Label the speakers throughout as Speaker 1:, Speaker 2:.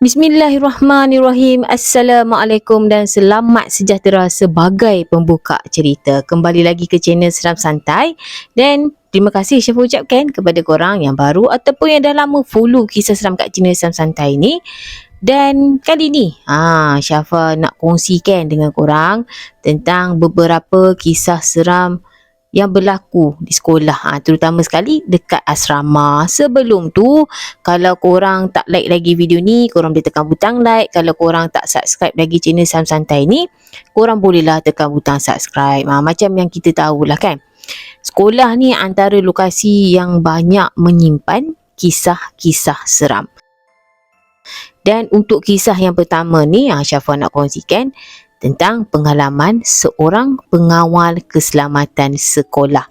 Speaker 1: Bismillahirrahmanirrahim. Assalamualaikum dan selamat sejahtera sebagai pembuka cerita. Kembali lagi ke channel Seram Santai dan terima kasih Syafa ucapkan kepada korang yang baru ataupun yang dah lama follow kisah seram kat channel Seram Santai ni. Dan kali ni Syafa nak kongsikan dengan korang tentang beberapa kisah seram yang berlaku di sekolah, terutama sekali dekat asrama. Sebelum tu, kalau korang tak like lagi video ni, korang boleh tekan butang like. Kalau korang tak subscribe lagi channel Seram Santai ni, korang bolehlah tekan butang subscribe. Macam yang kita tahulah kan, sekolah ni antara lokasi yang banyak menyimpan kisah-kisah seram. Dan untuk kisah yang pertama ni, Syafa nak kongsikan tentang pengalaman seorang pengawal keselamatan sekolah.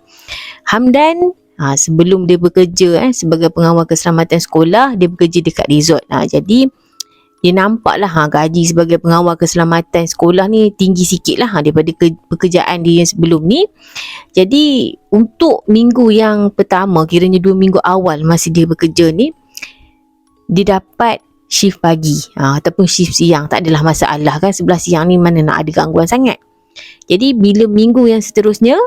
Speaker 1: Hamdan, sebelum dia bekerja sebagai pengawal keselamatan sekolah, dia bekerja dekat resort. Jadi dia nampaklah gaji sebagai pengawal keselamatan sekolah ni tinggi sikit lah daripada pekerjaan dia yang sebelum ni. Jadi untuk minggu yang pertama, kiranya 2 minggu awal masa dia bekerja ni, dia dapat shift pagi ataupun shift siang. Tak adalah masalah kan, sebelah siang ni mana nak ada gangguan sangat. Jadi bila minggu yang seterusnya,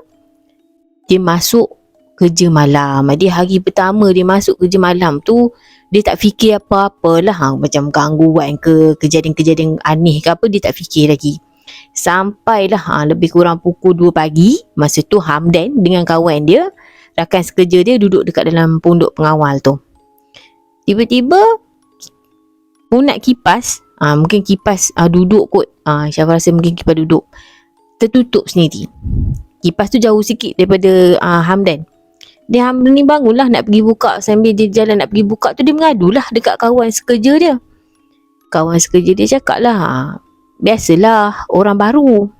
Speaker 1: dia masuk kerja malam. Dia hari pertama dia masuk kerja malam tu, dia tak fikir apa-apalah, macam gangguan ke, kejadian-kejadian aneh ke apa, dia tak fikir lagi. Sampailah lebih kurang pukul 2 pagi, masa tu Hamdan dengan kawan dia, rakan sekerja dia, duduk dekat dalam pondok pengawal tu. Tiba-tiba nak kipas, mungkin kipas duduk kot, Syafa rasa mungkin kipas duduk tertutup sendiri. Kipas tu jauh sikit daripada Hamdan. Dia Hamdan ni bangunlah nak pergi buka. Sambil dia jalan nak pergi buka tu, dia mengadulah dekat kawan sekerja dia. Kawan sekerja dia cakap lah, biasalah orang baru.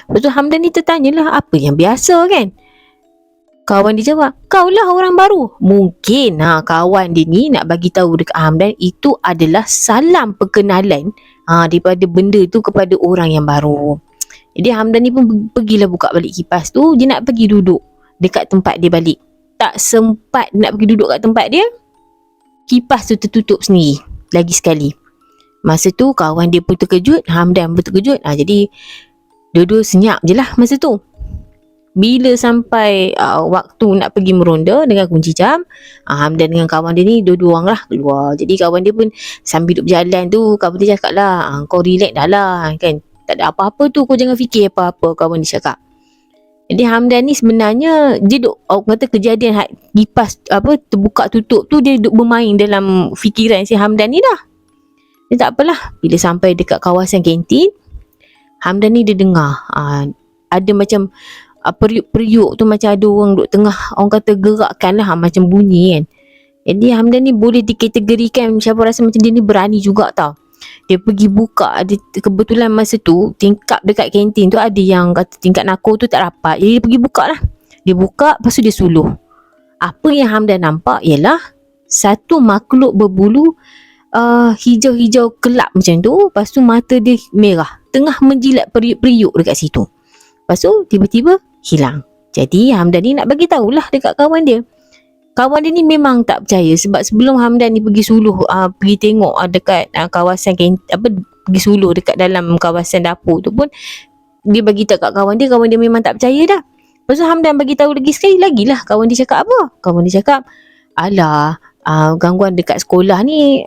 Speaker 1: Lepas tu Hamdan ni tertanyalah, apa yang biasa kan? Kawan dia jawab, kau lah orang baru. Mungkin kawan dia ni nak bagi tahu dekat Hamdan itu adalah salam perkenalan daripada benda tu kepada orang yang baru. Jadi Hamdan ni pun pergilah buka balik kipas tu. Dia nak pergi duduk dekat tempat dia balik. Tak sempat nak pergi duduk kat tempat dia, kipas tu tertutup sendiri lagi sekali. Masa tu kawan dia pun terkejut, Hamdan pun terkejut. Jadi dua-dua senyap je lah masa tu. Bila sampai waktu nak pergi meronda dengan kunci jam, Hamdan dengan kawan dia ni dua-dua orang lah keluar. Jadi kawan dia pun sambil duduk berjalan tu, kawan dia cakap lah, kau relax dah lah kan, tak ada apa-apa tu, kau jangan fikir apa-apa, kawan dia cakap. Jadi Hamdan ni sebenarnya dia duk, orang kata kejadian kipas terbuka tutup tu, dia duk bermain dalam fikiran si Hamdan ni dah. Dia tak apalah. Bila sampai dekat kawasan kantin, Hamdan ni dia dengar ada macam periuk-periuk tu, macam ada orang duk tengah, orang kata gerakkan lah, macam bunyi kan. Jadi Hamdan ni boleh dikategorikan, siapa rasa macam dia ni berani juga tau. Dia pergi buka, kebetulan masa tu tingkap dekat kantin tu ada yang kata tingkap nakor tu tak rapat. Jadi dia pergi buka lah. Dia buka, lepas tu dia suluh. Apa yang Hamdan nampak ialah satu makhluk berbulu hijau-hijau kelap macam tu. Lepas tu mata dia merah, tengah menjilat periuk-periuk dekat situ. Lepas tu tiba-tiba hilang. Jadi Hamdan ni nak bagi tahulah dekat kawan dia. Kawan dia ni memang tak percaya, sebab sebelum Hamdan ni pergi suluh, pergi tengok dekat kawasan pergi suluh dekat dalam kawasan dapur tu pun, dia bagi tahu kat kawan dia memang tak percaya dah. Lepas tu Hamdan bagi tahu lagi sekali lagi lah. Kawan dia cakap apa? Kawan dia cakap, alah, gangguan dekat sekolah ni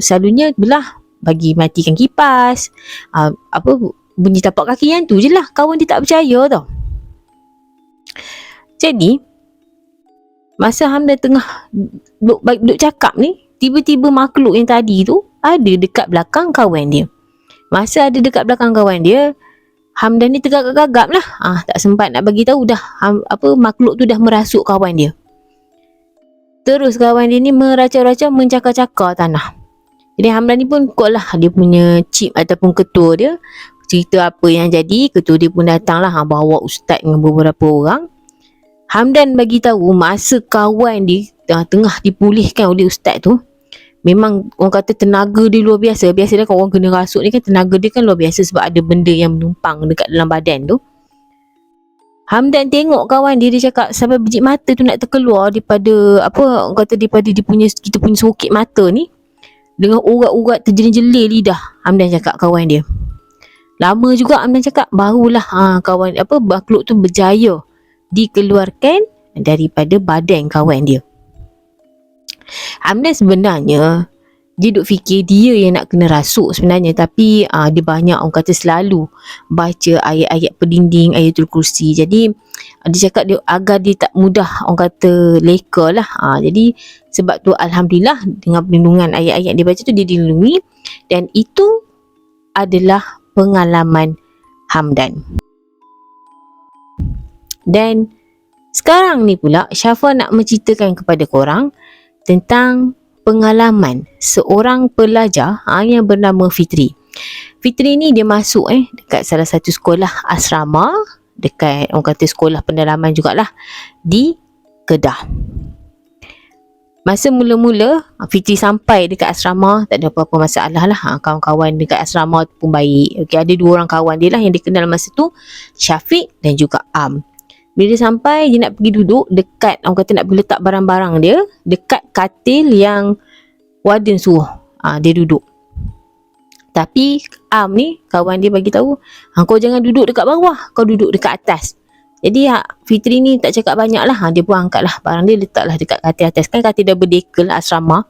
Speaker 1: selalunya belah bagi matikan kipas, bunyi tapak kaki, yang tu je lah. Kawan dia tak percaya tau. Jadi masa Hamdan tengah duk cakap ni, tiba-tiba makhluk yang tadi tu ada dekat belakang kawan dia. Masa ada dekat belakang kawan dia, Hamdan ni tergagap-gagap lah. Tak sempat nak bagi tahu dah, makhluk tu dah merasuk kawan dia. Terus kawan dia ni meracau-racau, mencakar-cakar tanah. Jadi Hamdan ni pun ikutlah dia punya cip ataupun ketua dia, cerita apa yang jadi. Ketua dia pun datang lah, bawa ustaz dengan beberapa orang. Hamdan bagi tahu masa kawan dia tengah dipulihkan oleh ustaz tu, memang orang kata tenaga dia luar biasa. Biasalah kalau orang kena rasuk ni kan, tenaga dia kan luar biasa sebab ada benda yang menumpang dekat dalam badan tu. Hamdan tengok kawan dia, dia cakap sampai biji mata tu nak terkeluar daripada orang kata daripada kita punya sokit mata ni. dengan urat-urat terjeling-jeling lidah. Hamdan cakap kawan dia. Lama juga Hamdan cakap, barulah kawan makhluk tu berjaya dikeluarkan daripada badan kawan dia. Hamdan sebenarnya dia duk fikir dia yang nak kena rasuk sebenarnya, tapi dia banyak orang kata selalu baca ayat-ayat pendinding, ayatul kursi. Jadi dia cakap dia agar dia tak mudah orang kata leka lah. Jadi sebab tu alhamdulillah dengan perlindungan ayat-ayat dia baca tu dia dilindungi, dan itu adalah pengalaman Hamdan. Dan sekarang ni pula Syafa nak menceritakan kepada korang tentang pengalaman seorang pelajar yang bernama Fitri. Fitri ni dia masuk dekat salah satu sekolah asrama, dekat orang kata sekolah pendalaman jugalah, di Kedah. Masa mula-mula Fitri sampai dekat asrama, tak ada apa-apa masalah lah. Kawan-kawan dekat asrama tu pun baik. Ada 2 orang kawan dia lah yang dia kenal masa tu, Syafiq dan juga Am. Bila dia sampai, dia nak pergi duduk dekat, orang kata nak pergi letak barang-barang dia dekat katil yang warden suruh dia duduk. Tapi Am ni, kawan dia bagi tahu, kau jangan duduk dekat bawah, kau duduk dekat atas. Jadi Fitri ni tak cakap banyak lah. Dia pun angkat lah barang dia, letaklah dekat katil atas. Kan katil dah berdekel asrama.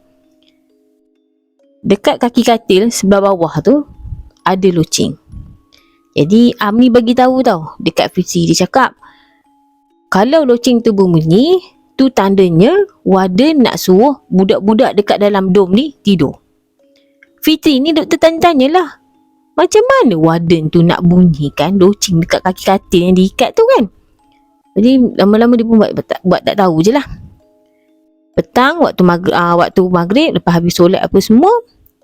Speaker 1: Dekat kaki katil sebelah bawah tu ada loceng. Jadi Am ni bagi tahu tau dekat Fitri, dia cakap, kalau loceng tu berbunyi, tu tandanya warden nak suruh budak-budak dekat dalam dom ni tidur. Fitri ni duk tertanya-tanya lah, macam mana warden tu nak bunyikan loceng dekat kaki katil yang diikat tu kan. Jadi lama-lama dia pun buat tak tahu je lah. Petang waktu maghrib, lepas habis solat apa semua,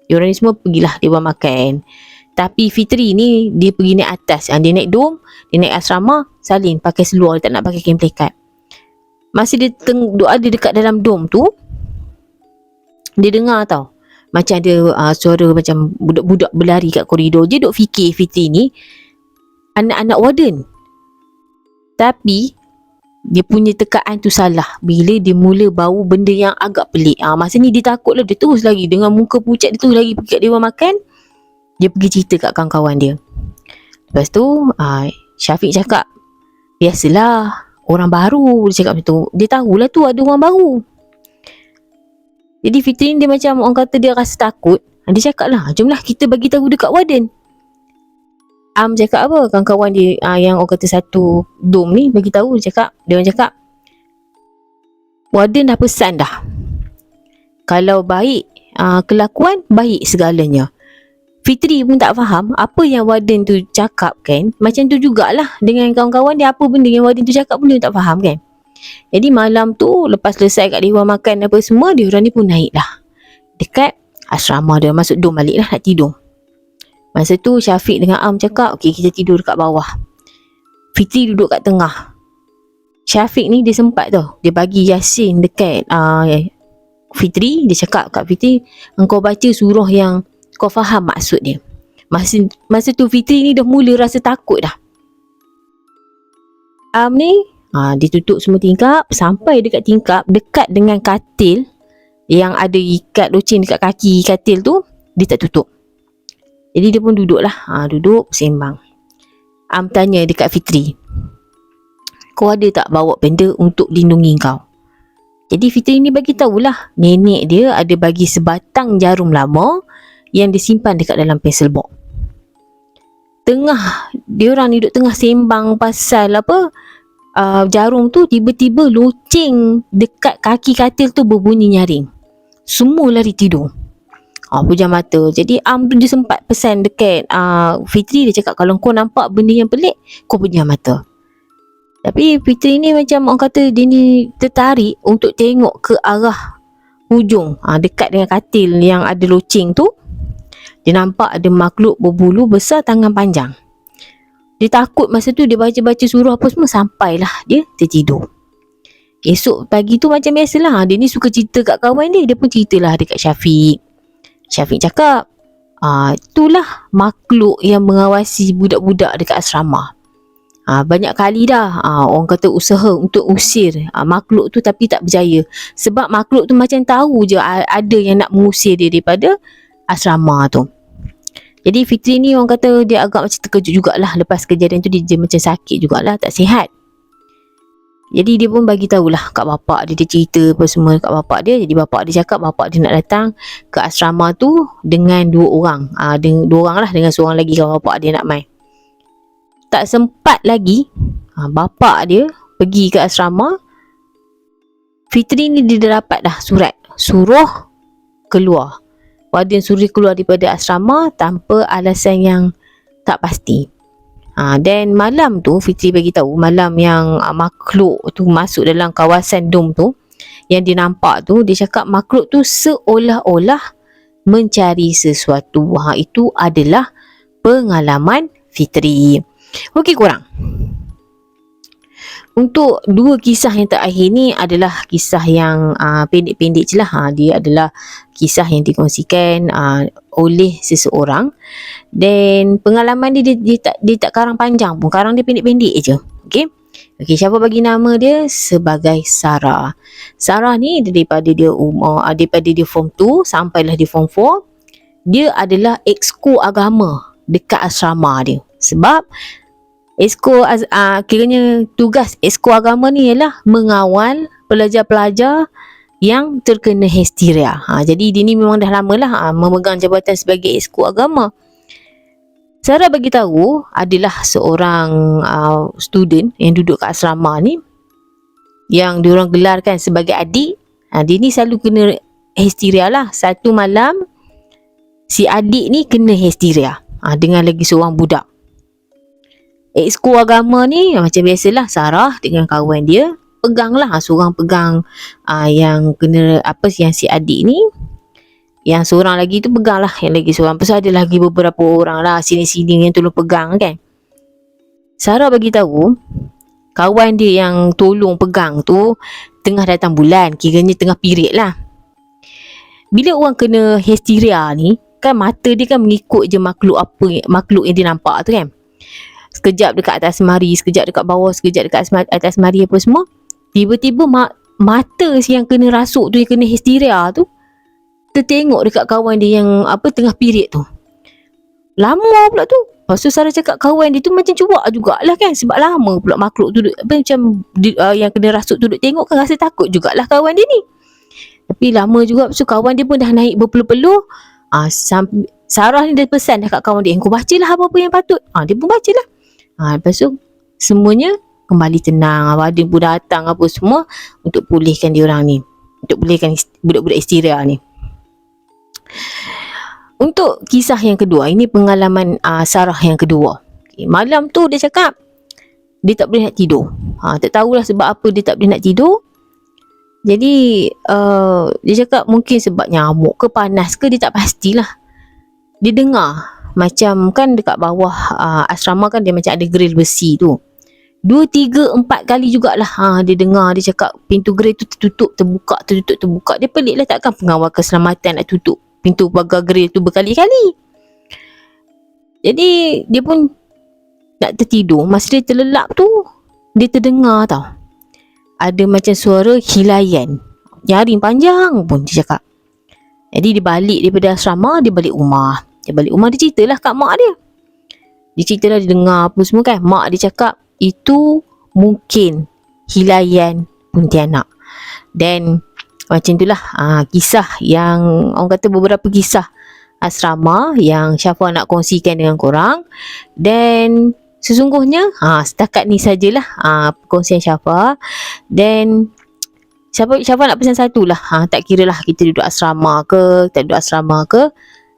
Speaker 1: diorang ni semua pergilah dia buat makan. Tapi Fitri ni dia pergi naik atas, dia naik dom, dia naik asrama, salin pakai seluar, dia tak nak pakai kain pelikat. Masa dia doa dia dekat dalam dom tu, dia dengar tau macam ada suara macam budak-budak berlari kat koridor. Dia duk fikir Fitri ni anak-anak warden. Tapi dia punya tekaan tu salah bila dia mula bau benda yang agak pelik. Masa ni dia takut lah, dia terus lagi dengan muka pucat, dia terus lagi pergi kat dewan makan. Dia pergi cerita kat kawan-kawan dia. Lepas tu Syafiq cakap, biasalah orang baru, dia cakap macam tu. Dia tahulah tu ada orang baru. Jadi Fitri dia macam orang kata dia rasa takut. Dia cakap lah, jomlah kita bagi tahu dekat warden. Am cakap apa, kawan-kawan dia yang orang kata satu dom ni bagi tahu, dia orang cakap warden dah pesan dah, kalau baik kelakuan, baik segalanya. Fitri pun tak faham apa yang warden tu cakap kan. Macam tu jugalah dengan kawan-kawan dia, apa benda yang warden tu cakap pun dia tak faham kan. Jadi malam tu lepas selesai kat dewan makan apa semua, dia orang ni pun naik lah dekat asrama dia, masuk dom balik lah nak tidur. Masa tu Syafiq dengan Am cakap, okey kita tidur dekat bawah. Fitri duduk kat tengah. Syafiq ni dia sempat tau, dia bagi Yasin dekat Fitri. Dia cakap kat Fitri, engkau baca surah yang kau faham maksud dia. Masa tu Fitri ni dah mula rasa takut dah. Am ni dia tutup semua tingkap, sampai dekat tingkap dekat dengan katil yang ada ikat loceng dekat kaki katil tu, dia tak tutup. Jadi dia pun duduk lah, duduk sembang. Am tanya dekat Fitri, kau ada tak bawa benda untuk lindungi kau? Jadi Fitri ni bagi tahulah, nenek dia ada bagi sebatang jarum lama yang disimpan dekat dalam pensel box. Tengah diorang ni duduk tengah sembang pasal jarum tu, tiba-tiba loceng dekat kaki katil tu berbunyi nyaring. Semua lari tidur. Pejam mata. Jadi Am tu dia sempat pesan dekat Fitri, dia cakap kalau kau nampak benda yang pelik, kau pejam mata. Tapi Fitri ni macam orang kata dia ni tertarik untuk tengok ke arah hujung, dekat dengan katil yang ada loceng tu. Dia nampak ada makhluk berbulu besar, tangan panjang. Dia takut masa tu, dia baca-baca surah apa semua, sampailah dia tertidur. Esok pagi tu macam biasalah, dia ni suka cerita kat kawan dia. Dia pun ceritalah dekat Syafiq. Syafiq cakap, itulah makhluk yang mengawasi budak-budak dekat asrama. Banyak kali dah orang kata usaha untuk usir makhluk tu tapi tak berjaya. Sebab makhluk tu macam tahu je ada yang nak mengusir dia daripada asrama tu. Jadi Fitri ni orang kata dia agak macam terkejut jugalah lepas kejadian tu, dia macam sakit jugalah, tak sihat. Jadi dia pun bagi tahulah kat bapak dia, dia cerita apa semua kat bapak dia. Jadi bapak dia cakap bapak dia nak datang ke asrama tu dengan 2 orang. Dua orang lah, dengan seorang lagi kawan bapak dia nak main. Tak sempat lagi bapak dia pergi ke asrama, Fitri ni dia dapat dah surat suruh keluar. Warden suruh keluar daripada asrama tanpa alasan yang tak pasti. Dan malam tu Fitri bagi tahu malam yang makhluk tu masuk dalam kawasan dom tu, yang dia nampak tu, dia cakap makhluk tu seolah-olah mencari sesuatu. Itu adalah pengalaman Fitri. Okey korang, untuk 2 kisah yang terakhir ni adalah kisah yang pendek-pendek je lah. Dia adalah kisah yang dikongsikan oleh seseorang. Dan pengalaman dia tak karang panjang pun, karang dia pendek-pendek je. Okey, siapa bagi nama dia sebagai Sarah. Sarah ni daripada dia form 2 sampailah dia form 4, dia adalah exco agama dekat asrama dia. Sebab kiranya tugas exco agama ni ialah mengawal pelajar-pelajar yang terkena histeria. Jadi dia ni memang dah lama lah memegang jabatan sebagai exco agama. Sarah bagi tahu adalah seorang student yang duduk kat asrama ni, yang diorang gelarkan sebagai adik. Dia ni selalu kena histeria lah. Satu malam si adik ni kena histeria dengan lagi seorang budak. Exco agama ni macam biasalah, Sarah dengan kawan dia peganglah, seorang pegang yang kena yang si adik ni, yang seorang lagi tu peganglah yang lagi seorang. Pasal ada lagi beberapa orang lah sini-sini yang tolong pegang kan. Sarah bagi tahu kawan dia yang tolong pegang tu tengah datang bulan, kiranya tengah period lah. Bila orang kena histeria ni kan, mata dia kan mengikut je makhluk yang dia nampak tu kan. Sekejap dekat atas mari, sekejap dekat bawah, sekejap dekat atas mari apa semua. Tiba-tiba mata si yang kena rasuk tu, yang kena histeria tu, tertengok dekat kawan dia yang tengah period tu. Lama pula tu. Lepas tu Sarah cakap kawan dia tu macam cuak jugalah kan, sebab lama pula makhluk tu macam yang kena rasuk tu duduk tengok kan, rasa takut jugalah kawan dia ni. Tapi lama juga. Lepas tu kawan dia pun dah naik berpeluh-peluh. Sarah ni dah pesan dah kat kawan dia, kau bacalah apa-apa yang patut. Dia pun bacalah. Lepas tu semuanya kembali tenang. Warden pun datang apa semua untuk pulihkan diorang ni, untuk pulihkan budak-budak histeria ni. Untuk kisah yang kedua, ini pengalaman Sarah yang kedua. Malam tu dia cakap dia tak boleh nak tidur. Tak tahulah sebab apa dia tak boleh nak tidur. Jadi dia cakap mungkin sebab nyamuk ke panas ke, dia tak pastilah. Dia dengar macam kan dekat bawah asrama kan dia macam ada grill besi tu. 2, 3, 4 kali jugalah dia dengar. Dia cakap pintu grill tu tertutup terbuka, tertutup terbuka. Dia pelik lah, takkan pengawal keselamatan nak tutup pintu pagar grill tu berkali-kali. Jadi dia pun nak tertidur. Masa dia terlelap tu, dia terdengar tau, ada macam suara hilayan nyaring panjang pun dia cakap. Jadi dia balik daripada asrama, dia balik rumah. Dia ceritalah kat mak dia. Dia ceritalah dia dengar apa semua kan. Mak dia cakap itu mungkin hilayan Pontianak. Dan macam itulah kisah yang orang kata, beberapa kisah asrama yang Syafa nak kongsikan dengan korang. Dan sesungguhnya setakat ni sajalah perkongsian Syafa. Dan Syafa nak pesan satulah, tak kira lah kita duduk asrama ke tak duduk asrama ke,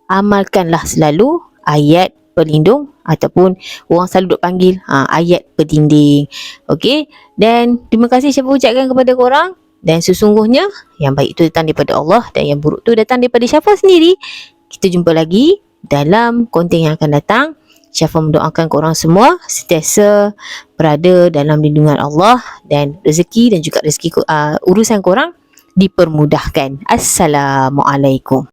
Speaker 1: amalkanlah selalu ayat pelindung ataupun orang selalu duk panggil ayat berdinding. Okey, dan terima kasih Syafa ucapkan kepada korang. Dan sesungguhnya yang baik itu datang daripada Allah dan yang buruk itu datang daripada Syafa sendiri. Kita jumpa lagi dalam konten yang akan datang. Syafa mendoakan korang semua sentiasa berada dalam lindungan Allah, dan rezeki dan juga urusan korang dipermudahkan. Assalamualaikum.